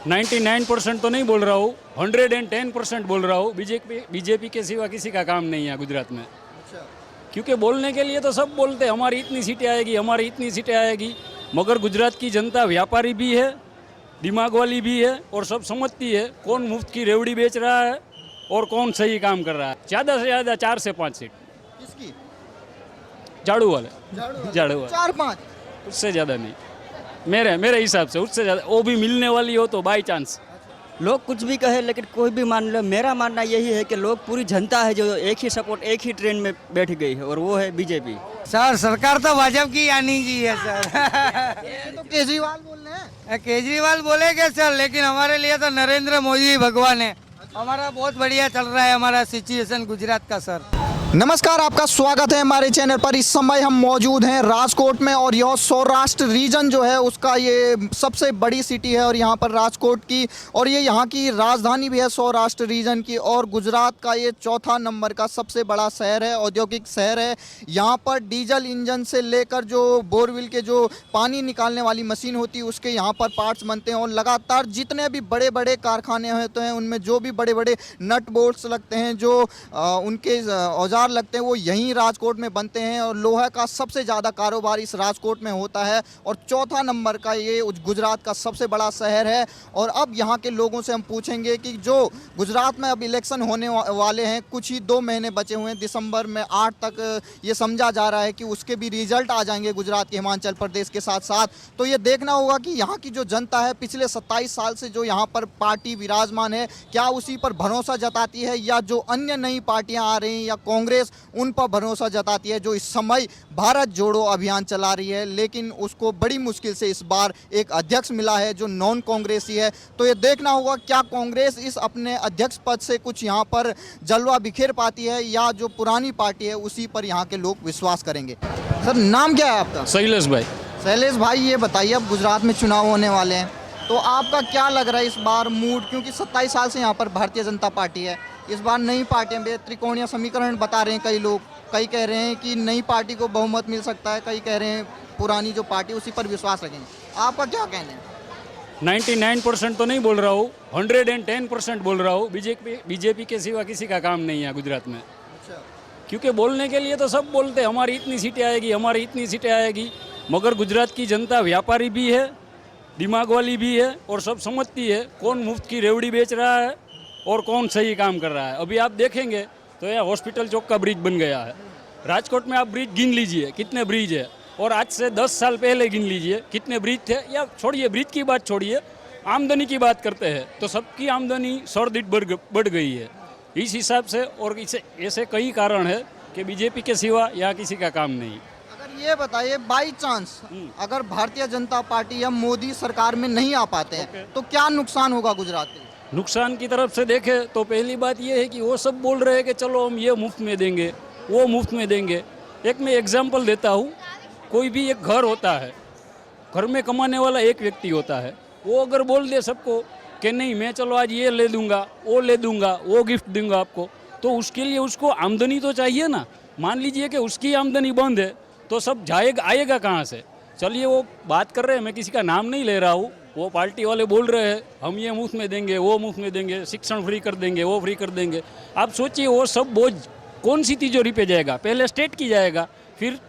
99% तो नहीं बोल रहा हूँ, 110% बोल रहा हूँ। बीजेपी के सिवा किसी का काम नहीं है गुजरात में। क्योंकि बोलने के लिए तो सब बोलते हैं हमारी इतनी सीटें आएगी, हमारी इतनी सीटें आएगी, मगर गुजरात की जनता व्यापारी भी है, दिमाग वाली भी है और सब समझती है कौन मुफ्त की रेवड़ी बेच रहा है और कौन सही काम कर रहा है। ज़्यादा से ज़्यादा 4 से 5 सीट किसकी? झाड़ू वाले, झाड़ू वाले, 4-5। उससे ज़्यादा नहीं। मेरे हिसाब से उससे ज़्यादा वो भी मिलने वाली हो तो बाई चांस। लोग कुछ भी कहे लेकिन कोई भी मान लो, मेरा मानना यही है कि लोग पूरी जनता है जो एक ही सपोर्ट, एक ही ट्रेन में बैठ गई है और वो है बीजेपी। सर सरकार तो भाजपा की आनी की है सर। ये तो केजरीवाल बोल रहे हैं। केजरीवाल बोलेंगे सर, लेकिन हमारे लिए तो नरेंद्र मोदी भगवान है। हमारा बहुत बढ़िया चल रहा है हमारा सिचुएशन गुजरात का सर। नमस्कार, आपका स्वागत है हमारे चैनल पर। इस समय हम मौजूद हैं राजकोट में और यह सौराष्ट्र रीजन जो है उसका ये सबसे बड़ी सिटी है और यहाँ पर राजकोट की, और ये यहाँ की राजधानी भी है सौराष्ट्र रीजन की, और गुजरात का ये चौथा नंबर का सबसे बड़ा शहर है, औद्योगिक शहर है। यहाँ पर डीजल इंजन से लेकर जो बोरवेल के जो पानी निकालने वाली मशीन होती है उसके यहाँ पर पार्ट्स बनते हैं, और लगातार जितने भी बड़े बड़े कारखाने होते हैं उनमें जो भी बड़े बड़े नट बोल्ट्स लगते हैं, जो उनके औजार लगते हैं, वो यहीं राजकोट में बनते हैं। और लोहा का सबसे ज़्यादा कारोबार इस राजकोट में होता है और चौथा नंबर का ये गुजरात का सबसे बड़ा शहर है। और अब यहाँ के लोगों से हम पूछेंगे कि जो गुजरात में अब इलेक्शन होने वाले हैं, कुछ ही 2 महीने बचे हुए हैं, दिसंबर में 8 तक ये समझा जा रहा है कि उसके भी रिजल्ट आ जाएंगे गुजरात के हिमाचल प्रदेश के साथ साथ। तो ये देखना होगा कि यहाँ की जो जनता है पिछले 27 साल से जो यहाँ पर पार्टी विराजमान है, क्या उसी पर भरोसा जताती है, या जो अन्य नई पार्टियाँ आ रही हैं या कांग्रेस उन पर भरोसा जताती है जो इस समय भारत जोड़ो अभियान चला रही है। लेकिन उसको बड़ी मुश्किल से इस बार एक अध्यक्ष मिला है जो नॉन कांग्रेसी है। तो ये देखना होगा क्या कांग्रेस इस अपने अध्यक्ष पद से कुछ यहाँ पर जलवा बिखेर पाती है, या जो पुरानी पार्टी है उसी पर यहाँ के लोग विश्वास करेंगे। सर, नाम क्या है आपका? शैलेश भाई। शैलेश भाई, ये बताइए अब गुजरात में चुनाव होने वाले हैं तो आपका क्या लग रहा है इस बार मूड? क्योंकि 27 साल से यहाँ पर भारतीय जनता पार्टी है, इस बार नई पार्टियां भी त्रिकोणीय समीकरण बता रहे हैं कई लोग। कई कह रहे हैं कि नई पार्टी को बहुमत मिल सकता है, कई कह रहे हैं पुरानी जो पार्टी उसी पर विश्वास रखेंगे। आपका क्या कहना है? 99% तो नहीं बोल रहा हूँ, 110% बोल रहा हूँ। बीजेपी के सिवा किसी का काम नहीं है गुजरात में। क्योंकि बोलने के लिए तो सब बोलते हैं हमारी इतनी सीटें आएगी, हमारी इतनी सीटें आएगी, मगर गुजरात की जनता व्यापारी भी है, दिमाग वाली भी है और सब समझती है कौन मुफ्त की रेवड़ी बेच रहा है और कौन सही काम कर रहा है। अभी आप देखेंगे तो यह हॉस्पिटल चौक का ब्रिज बन गया है। राजकोट में आप ब्रिज गिन लीजिए कितने ब्रिज है, और आज से 10 साल पहले गिन लीजिए कितने ब्रिज थे। या छोड़िए ब्रिज की बात, छोड़िए आमदनी की बात करते हैं तो सबकी आमदनी 100 बढ़ गई है इस हिसाब से। और ऐसे कई कारण है कि बीजेपी के सिवा यहाँ किसी का काम नहीं। ये बताइए, बाई चांस अगर भारतीय जनता पार्टी या मोदी सरकार में नहीं आ पाते हैं तो क्या नुकसान होगा गुजरात के? नुकसान की तरफ से देखें तो पहली बात ये है कि वो सब बोल रहे हैं कि चलो हम ये मुफ्त में देंगे, वो मुफ्त में देंगे। एक मैं एग्जांपल देता हूँ, कोई भी एक घर होता है, घर में कमाने वाला एक व्यक्ति होता है, वो अगर बोल दे सबको कि नहीं मैं चलो आज ये ले दूंगा, वो गिफ्ट दूंगा आपको, तो उसके लिए उसको आमदनी तो चाहिए ना। मान लीजिए कि उसकी आमदनी बंद है तो सब आएगा कहाँ से? चलिए वो बात कर रहे हैं, मैं किसी का नाम नहीं ले रहा हूँ, वो पार्टी वाले बोल रहे हैं हम ये मुफ्त में देंगे, वो मुफ्त में देंगे, शिक्षण फ्री कर देंगे, वो फ्री कर देंगे। आप सोचिए वो सब बोझ कौन सी तिजोरी पे जाएगा? पहले स्टेट की जाएगा, फिर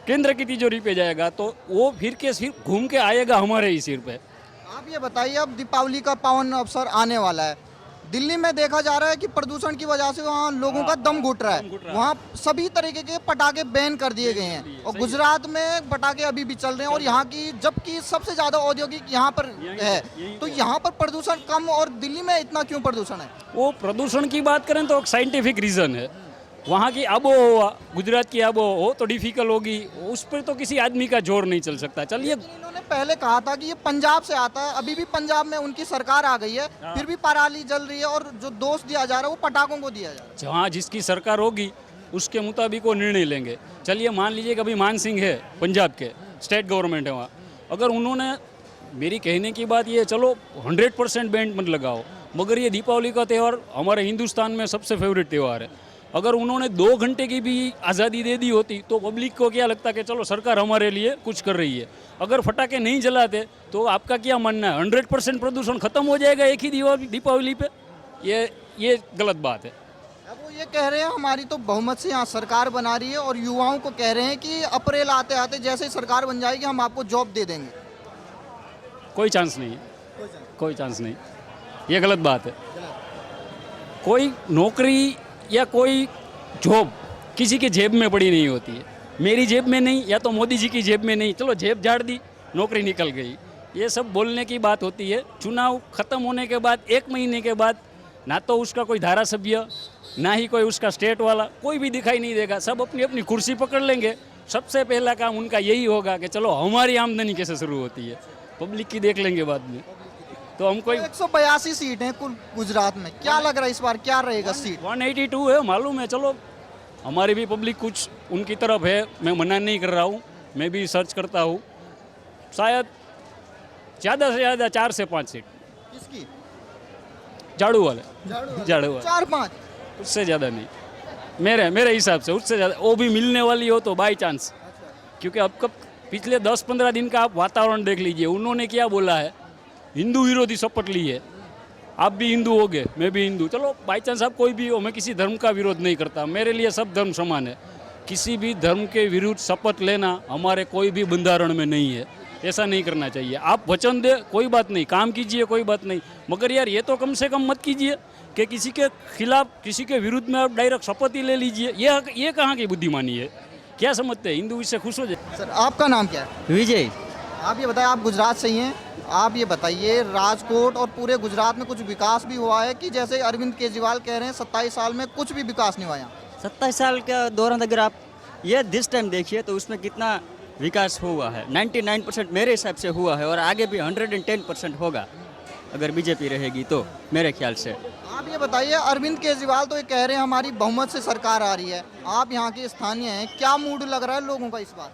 केंद्र की तिजोरी पे जाएगा, तो वो फिर घूम के आएगा हमारे ही सिर पे। आप ये बताइए, अब दीपावली का पावन अवसर आने वाला है, दिल्ली में देखा जा रहा है कि प्रदूषण की वजह से वहाँ लोगों का दम घुट रहा है, वहाँ सभी तरीके के पटाखे बैन कर दिए गए हैं, और गुजरात में पटाखे अभी भी चल रहे हैं। और यहाँ की जबकि सबसे ज्यादा औद्योगिक यहाँ पर है, तो यहाँ पर प्रदूषण कम और दिल्ली में इतना क्यों प्रदूषण है? वो प्रदूषण की बात करें तो साइंटिफिक रीज़न है। वहाँ की आबोहवा, गुजरात की आबोहवा तो डिफिकल्ट होगी, उस पर तो किसी आदमी का जोर नहीं चल सकता। चलिए, इन्होंने पहले कहा था कि ये पंजाब से आता है, अभी भी पंजाब में उनकी सरकार आ गई है, फिर भी पराली जल रही है, और जो दोष दिया जा रहा है वो पटाखों को दिया जा रहा है। जहाँ जिसकी सरकार होगी उसके मुताबिक वो निर्णय लेंगे। चलिए मान लीजिए कभी मान सिंह है, पंजाब के स्टेट गवर्नमेंट है वहाँ, अगर उन्होंने, मेरी कहने की बात ये, चलो 100% बैंड मत लगाओ, मगर ये दीपावली का त्यौहार हमारे हिंदुस्तान में सबसे फेवरेट त्यौहार है। अगर उन्होंने 2 घंटे की भी आज़ादी दे दी होती तो पब्लिक को क्या लगता कि चलो सरकार हमारे लिए कुछ कर रही है। अगर फटाके नहीं जलाते तो आपका क्या मानना है, 100% प्रदूषण खत्म हो जाएगा एक ही दीपावली पे? ये गलत बात है। अब वो ये कह रहे हैं हमारी तो बहुमत से यहाँ सरकार बना रही है और युवाओं को कह रहे हैं कि अप्रैल आते आते जैसे ही सरकार बन जाएगी हम आपको जॉब दे देंगे। कोई चांस नहीं है, कोई चांस नहीं, ये गलत बात है। कोई नौकरी या कोई जॉब किसी के जेब में पड़ी नहीं होती है, मेरी जेब में नहीं या तो मोदी जी की जेब में नहीं, चलो जेब झाड़ दी नौकरी निकल गई, ये सब बोलने की बात होती है। चुनाव खत्म होने के बाद 1 महीने के बाद ना तो उसका कोई धारासभ्य ना ही कोई उसका स्टेट वाला कोई भी दिखाई नहीं देगा, सब अपनी अपनी कुर्सी पकड़ लेंगे। सबसे पहला काम उनका यही होगा कि चलो हमारी आमदनी कैसे शुरू होती है, पब्लिक की देख लेंगे बाद में। तो हमको 182 सीट हैं कुल गुजरात में, क्या लग रहा है इस बार क्या रहेगा सीट? 182 है मालूम है, चलो हमारी भी पब्लिक कुछ उनकी तरफ है, मैं मना नहीं कर रहा हूँ, मैं भी सर्च करता हूँ, शायद ज़्यादा से ज़्यादा 4 से 5 सीट। किसकी? झाड़ू वाले, झाड़ू वाले 4-5, उससे ज़्यादा नहीं, मेरे हिसाब से उससे ज़्यादा वो भी मिलने वाली हो तो बाई चांस। क्योंकि अब कब पिछले 10-15 दिन का आप वातावरण देख लीजिए, उन्होंने क्या बोला है, हिंदू विरोधी शपथ ली है, आप भी हिंदू हो गए मैं भी हिंदू, चलो बाई चांस आप कोई भी हो, मैं किसी धर्म का विरोध नहीं करता, मेरे लिए सब धर्म समान है, किसी भी धर्म के विरुद्ध शपथ लेना हमारे कोई भी बंधारण में नहीं है, ऐसा नहीं करना चाहिए। आप वचन दे कोई बात नहीं, काम कीजिए कोई बात नहीं, मगर यार ये तो कम से कम मत कीजिए कि किसी के खिलाफ किसी के विरुद्ध में आप डायरेक्ट शपथ ही ले लीजिए, ये कहाँ की बुद्धिमानी है? क्या समझते हैं हिंदू इससे खुश हो जाए? सर आपका नाम क्या है? विजय। आप ये बताइए, आप गुजरात से ही हैं, आप ये बताइए राजकोट और पूरे गुजरात में कुछ विकास भी हुआ है कि जैसे अरविंद केजरीवाल कह रहे हैं 27 साल में कुछ भी विकास नहीं हुआ यहाँ? 27 साल के दौरान अगर आप ये दिस टाइम देखिए तो उसमें कितना विकास हुआ है। 99% मेरे हिसाब से हुआ है और आगे भी 110% होगा अगर बीजेपी रहेगी तो, मेरे ख्याल से। आप ये बताइए, अरविंद केजरीवाल तो ये कह रहे हैं हमारी बहुमत से सरकार आ रही है, आप यहाँ के स्थानीय हैं, क्या मूड लग रहा है लोगों का इस बार?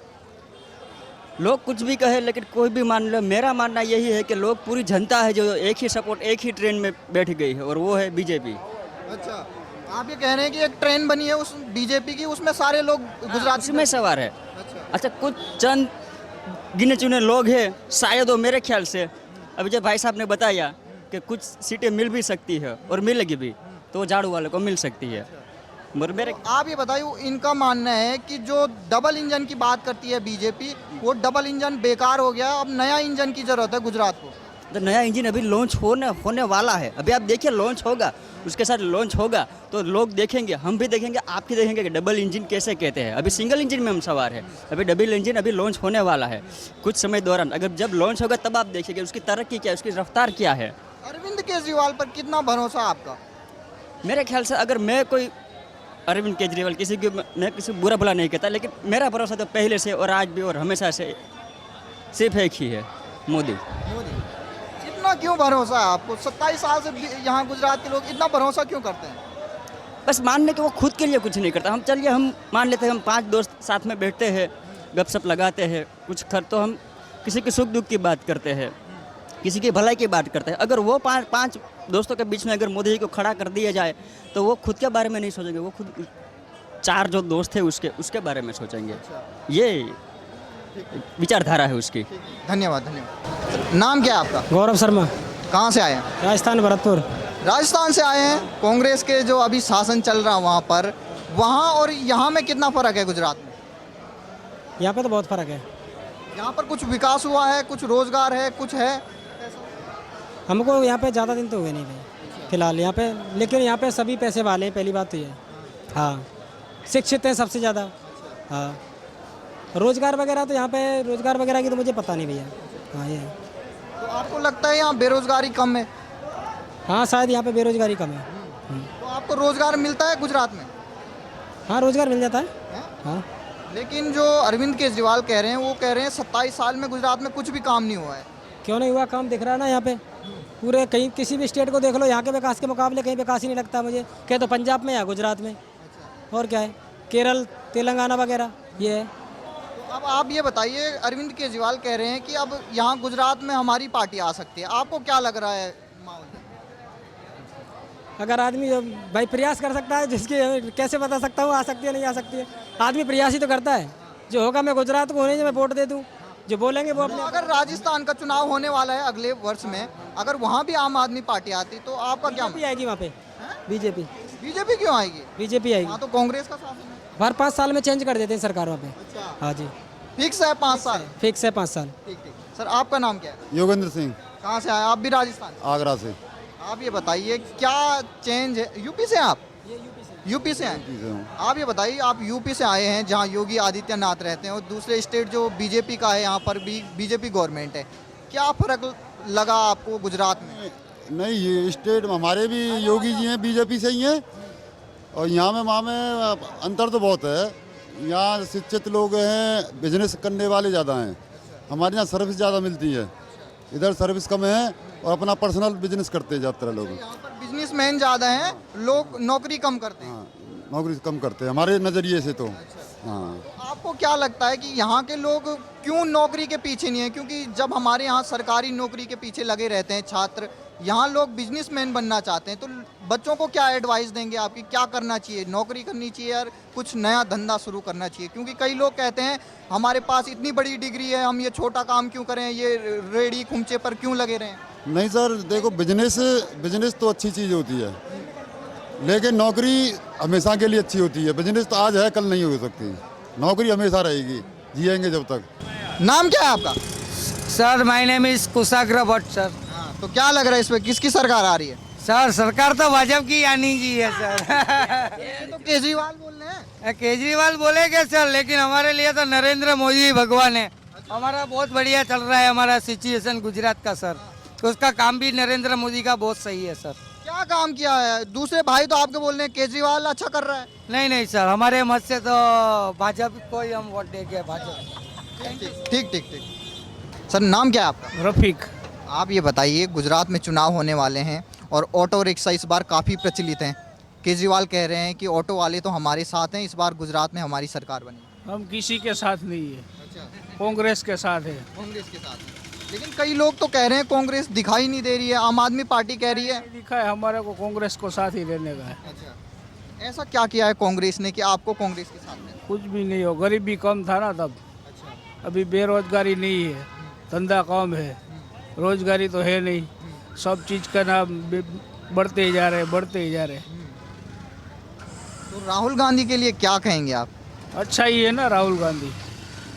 लोग कुछ भी कहे लेकिन कोई भी मान लो, मेरा मानना यही है कि लोग पूरी जनता है जो एक ही सपोर्ट एक ही ट्रेन में बैठ गई है और वो है बीजेपी। अच्छा, आप ये कह रहे हैं कि एक ट्रेन बनी है उस बीजेपी की, उसमें सारे लोग गुजरात में सवार है। अच्छा, कुछ चंद गिने चुने लोग हैं शायद, वो मेरे ख्याल से अभी जब भाई साहब ने बताया कि कुछ सीटें मिल भी सकती है और मिलेगी भी, तो वो झाड़ू वाले को मिल सकती है। मगर मेरे आप ये बताइए, इनका मानना है कि जो डबल इंजन की बात करती है बीजेपी, वो डबल इंजन बेकार हो गया, अब नया इंजन की जरूरत है गुजरात को। तो नया इंजन अभी लॉन्च होने वाला है, अभी आप देखिए लॉन्च होगा, उसके साथ लॉन्च होगा तो लोग देखेंगे, हम भी देखेंगे, आप भी देखेंगे कि डबल इंजन कैसे कहते हैं। अभी सिंगल इंजन में हम सवार है, अभी डबल इंजन अभी लॉन्च होने वाला है कुछ समय दौरान। अगर जब लॉन्च होगा तब आप देखिएगा उसकी तरक्की क्या है, उसकी रफ्तार क्या है। अरविंद केजरीवाल पर कितना भरोसा आपका? मेरे ख्याल से अगर मैं कोई अरविंद केजरीवाल मैं किसी बुरा भला नहीं कहता, लेकिन मेरा भरोसा तो पहले से और आज भी और हमेशा से सिर्फ एक ही है, मोदी। इतना क्यों भरोसा है आपको? 27 साल से यहाँ गुजरात के लोग इतना भरोसा क्यों करते हैं? बस मानने के वो खुद के लिए कुछ नहीं करता। हम चलिए हम मान लेते हैं, हम 5 दोस्त साथ में बैठते हैं, गपशप लगाते हैं, कुछ तो हम किसी के सुख दुख की बात करते हैं, किसी की भलाई की बात करते हैं। अगर वो 5 दोस्तों के बीच में अगर मोदी जी को खड़ा कर दिया जाए तो वो खुद के बारे में नहीं सोचेंगे, वो खुद 4 जो दोस्त हैं उसके बारे में सोचेंगे। ये विचारधारा है उसकी। धन्यवाद धन्यवाद। नाम क्या है आपका? गौरव शर्मा, कहाँ से आए हैं? राजस्थान भरतपुर। राजस्थान से आए हैं। कांग्रेस के जो अभी शासन चल रहा है वहाँ और यहाँ में कितना फ़र्क है गुजरात में? यहाँ पे तो बहुत फ़र्क है। यहाँ पर कुछ विकास हुआ है, कुछ रोजगार है, कुछ है? हमको यहाँ पे ज़्यादा दिन तो हुए नहीं भाई फिलहाल यहाँ पे, लेकिन यहाँ पे सभी पैसे वाले हैं, पहली बात तो ये। हाँ, शिक्षित हैं सबसे ज़्यादा। हाँ, रोज़गार वगैरह तो यहाँ पे रोज़गार वगैरह की तो मुझे पता नहीं भैया। हाँ, ये तो आपको लगता है यहाँ बेरोजगारी कम है? हाँ, शायद यहाँ पे बेरोज़गारी कम है। तो आपको रोजगार मिलता है गुजरात में? हाँ, रोज़गार मिल जाता है। हाँ, लेकिन जो अरविंद केजरीवाल कह रहे हैं वो कह रहे हैं 27 साल में गुजरात में कुछ भी काम नहीं हुआ है। क्यों नहीं हुआ काम? दिख रहा है ना यहाँ पे, पूरे कहीं किसी भी स्टेट को देख लो, यहाँ के विकास के मुकाबले कहीं विकास ही नहीं लगता मुझे। क्या तो पंजाब में या गुजरात में, और क्या है, केरल तेलंगाना वगैरह ये है। तो अब आप ये बताइए, अरविंद केजरीवाल कह रहे हैं कि अब यहाँ गुजरात में हमारी पार्टी आ सकती है, आपको क्या लग रहा है माहौल? अगर आदमी भाई प्रयास कर सकता है, जिसकी कैसे बता सकता हूँ आ सकती है नहीं आ सकती है, आदमी प्रयास ही तो करता है। जो होगा मैं गुजरात को होने जो मैं वोट दे दूँ, जो बोलेंगे वो अपने। अगर राजस्थान का चुनाव होने वाला है अगले वर्ष में, अगर वहाँ भी आम आदमी पार्टी आती तो आपका क्या बीजेपी आएगी वहाँ पे, बीजेपी बीजेपी क्यों आएगी? बीजेपी आएगी। वहाँ तो कांग्रेस का शासन है। हर 5 साल में चेंज कर देते हैं सरकार वहाँ पे। अच्छा, हाँ जी, फिक्स है 5 साल? फिक्स है 5 साल। ठीक ठीक। सर आपका नाम क्या है? योगेंद्र सिंह, कहाँ से आए? आप भी राजस्थान? आगरा से। आप ये बताइए क्या चेंज है? यूपी से हैं आप? यूपी से आए? आप ये बताइए, आप यूपी से आए हैं जहाँ योगी आदित्यनाथ रहते हैं और दूसरे स्टेट जो बीजेपी का है, यहाँ पर भी बीजेपी गवर्नमेंट है, क्या फर्क लगा आपको गुजरात में? नहीं, ये स्टेट में हमारे भी योगी जी हैं, बीजेपी से ही हैं, और यहाँ में वहाँ में अंतर तो बहुत है। यहाँ शिक्षित लोग हैं, बिजनेस करने वाले ज़्यादा हैं। हमारे यहाँ सर्विस ज़्यादा मिलती है, इधर सर्विस कम है और अपना पर्सनल बिजनेस करते हैं ज़्यादातर लोग। यहाँ पर बिजनेसमैन ज़्यादा हैं, लोग नौकरी कम करते हैं। हाँ, नौकरी कम करते हैं हमारे नज़रिए से तो। हाँ, आपको क्या लगता है कि यहाँ के लोग क्यों नौकरी के पीछे नहीं है? क्योंकि जब हमारे यहाँ सरकारी नौकरी के पीछे लगे रहते हैं छात्र, यहाँ लोग बिजनेसमैन बनना चाहते हैं, तो बच्चों को क्या एडवाइस देंगे आपकी? क्या करना चाहिए? नौकरी करनी चाहिए या कुछ नया धंधा शुरू करना चाहिए? क्योंकि कई लोग कहते हैं हमारे पास इतनी बड़ी डिग्री है, हम ये छोटा काम क्यों करें, ये रेडी खुमचे पर क्यों लगे रहें? नहीं सर, देखो बिजनेस तो अच्छी चीज़ होती है, लेकिन नौकरी हमेशा के लिए अच्छी होती है। बिजनेस तो आज है, कल नहीं हो सकती। नौकरी हमेशा रहेगी, जिएंगे जब तक। नाम क्या है आपका? Sir my name is Kushagra Bhatt sir. तो क्या लग रहा है इस पे किसकी सरकार आ रही है? सर सरकार तो भाजपा की आनी की है सर। ये तो केजरीवाल बोल रहे हैं। केजरीवाल बोलेंगे सर, लेकिन हमारे लिए तो नरेंद्र मोदी भगवान है। हमारा बहुत बढ़िया चल रहा है हमारा सिचुएशन गुजरात का सर, तो उसका काम भी नरेंद्र मोदी का बहुत सही है सर। क्या काम किया है? दूसरे भाई तो आपके बोल रहे हैं केजरीवाल अच्छा कर रहा है। नहीं सर, हमारे मत से तो भाजपा को ही हम वोट देंगे, भाजपा। ठीक ठीक ठीक। सर नाम क्या है आपका? रफीक। आप ये बताइए, गुजरात में चुनाव होने वाले हैं और ऑटो रिक्शा इस बार काफ़ी प्रचलित हैं। केजरीवाल कह रहे हैं कि ऑटो वाले तो हमारे साथ हैं, इस बार गुजरात में हमारी सरकार बनी। हम किसी के साथ नहीं है, कांग्रेस के साथ है। कांग्रेस के साथ। लेकिन कई लोग तो कह रहे हैं कांग्रेस दिखाई नहीं दे रही है, आम आदमी पार्टी कह रही है। लिखा है हमारे को कांग्रेस को साथ ही रहने का है। ऐसा क्या किया है कांग्रेस ने कि आपको कांग्रेस के साथ में? कुछ भी नहीं हो, गरीबी कम था ना तब। अभी बेरोजगारी नहीं है, धंधा कम है, रोजगारी तो है नहीं, सब चीज़ का नाम बढ़ते ही जा रहे। तो राहुल गांधी के लिए क्या कहेंगे आप? अच्छा ही है ना राहुल गांधी।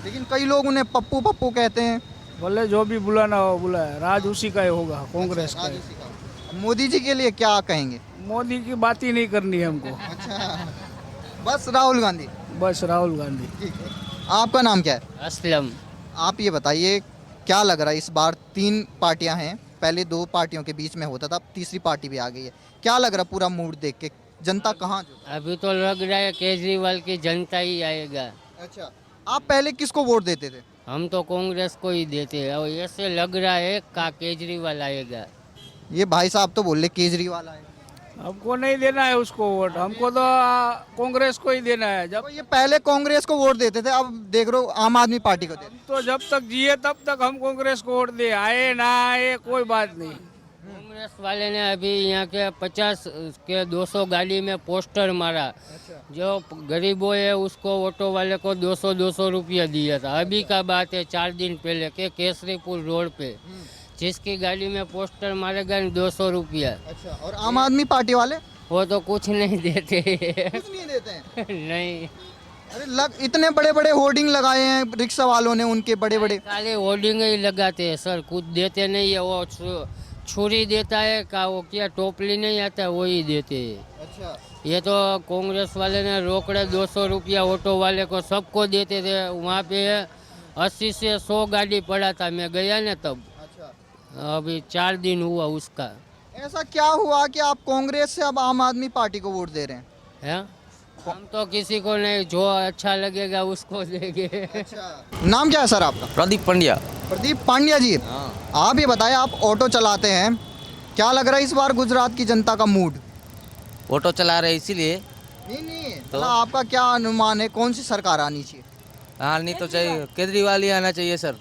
लेकिन कई लोग उन्हें पप्पू पप्पू कहते हैं। बोले जो भी बुलाना हो बुलाए, राज उसी का ही होगा, कांग्रेस का ही। मोदी जी के लिए क्या कहेंगे? मोदी की बात ही नहीं करनी है हमको, बस राहुल गांधी। बस राहुल गांधी। ठीक है। आपका नाम क्या है? असलम। आप ये बताइए, क्या लग रहा है इस बार 3 पार्टियां हैं, पहले 2 पार्टियों के बीच में होता था, अब तीसरी पार्टी भी आ गई है, क्या लग रहा है पूरा मूड देख के? जनता कहाँ जो? अभी तो लग रहा है केजरीवाल की जनता ही आएगा। अच्छा, आप पहले किसको वोट देते थे? हम तो कांग्रेस को ही देते हैं और ऐसे लग रहा है का केजरीवाल आएगा। ये भाई साहब तो बोल रहे केजरीवाल आए। हमको नहीं देना है उसको वोट, हमको तो कांग्रेस को ही देना है। जब तो ये पहले कांग्रेस को वोट देते थे, अब देख रहे हो आम आदमी पार्टी को देते। तो जब तक जिए तब तक हम कांग्रेस को वोट दे, आए ना आए कोई बात नहीं। कांग्रेस वाले ने अभी यहाँ के 50 के 200 गाड़ी में पोस्टर मारा। जो गरीबों है उसको ऑटो वाले को 200 रुपया दिया था। अभी का बात है 4 दिन पहले के केसरीपुर रोड पे जिसकी गाड़ी में पोस्टर मारेगा 200 रुपया। अच्छा, और आम आदमी पार्टी वाले? वो तो कुछ नहीं देते। कुछ नहीं देते हैं। नहीं, अरे इतने बड़े बड़े होर्डिंग लगाए हैं रिक्शा वालों ने, उनके बड़े बड़े। खाली होर्डिंग ही लगाते हैं सर, कुछ देते नहीं है। वो छुरी देता है का, वो क्या टोपली नहीं आता है वही देते हैं। अच्छा, ये तो कांग्रेस वाले ने रोकड़े 200 रुपया ऑटो वाले को सबको देते थे। वहाँ पे 80 से 100 गाड़ी पड़ा था, मैं गया ना तब। अच्छा, अभी 4 दिन हुआ उसका। ऐसा क्या हुआ कि आप कांग्रेस से अब आम आदमी पार्टी को वोट दे रहे हैं? है हम तो किसी को नहीं, जो अच्छा लगेगा उसको देंगे। अच्छा, नाम क्या है सर आपका? प्रदीप पंड्या। प्रदीप पांड्या जी। आप ये बताएं, आप ऑटो चलाते हैं, क्या लग रहा है इस बार गुजरात की जनता का मूड? ऑटो चला रहे इसीलिए। नहीं तो आपका क्या अनुमान है, कौन सी सरकार आनी चाहिए? हाँ, नहीं तो चाहिए केजरीवाल ही आना चाहिए सर।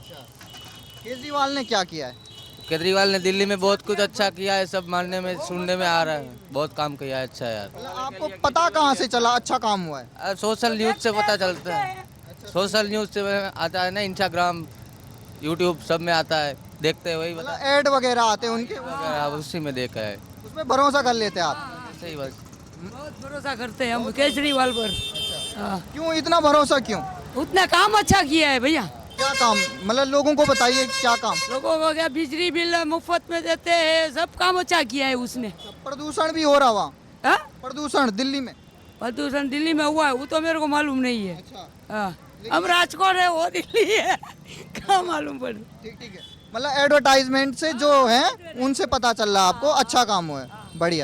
केजरीवाल ने क्या किया है? केजरीवाल ने दिल्ली में बहुत कुछ अच्छा किया है, सब मानने में सुनने में आ रहा है, बहुत काम किया है अच्छा यार। मतलब आपको पता कहाँ से चला अच्छा काम हुआ है? सोशल न्यूज़ से पता चलता है, सोशल न्यूज़ से आता है ना, इंस्टाग्राम यूट्यूब सब में आता है, देखते हैं वही मतलब ऐड वगैरह आते हैं उनके, बता, उसी में देखा है। उसमें भरोसा कर लेते हैं आप? सही बस बहुत भरोसा करते हैं हम केजरीवाल पर। हाँ, क्यों इतना भरोसा क्यों? उतना काम अच्छा किया है भैया। क्या काम, मतलब लोगों को बताइए क्या काम? लोगों को क्या बिजली बिल मुफ्त में देते हैं, सब काम अच्छा किया है उसने। प्रदूषण भी हो रहा वहाँ? हाँ? प्रदूषण दिल्ली में? प्रदूषण दिल्ली में हुआ है वो तो मेरे को मालूम नहीं है। हाँ, हम राजकोट है वो दिल्ली है क्या मालूम पड़े। ठीक ठीक है, मतलब एडवर्टाइजमेंट से जो है उनसे पता चल रहा है आपको अच्छा काम हुआ है, बढ़िया।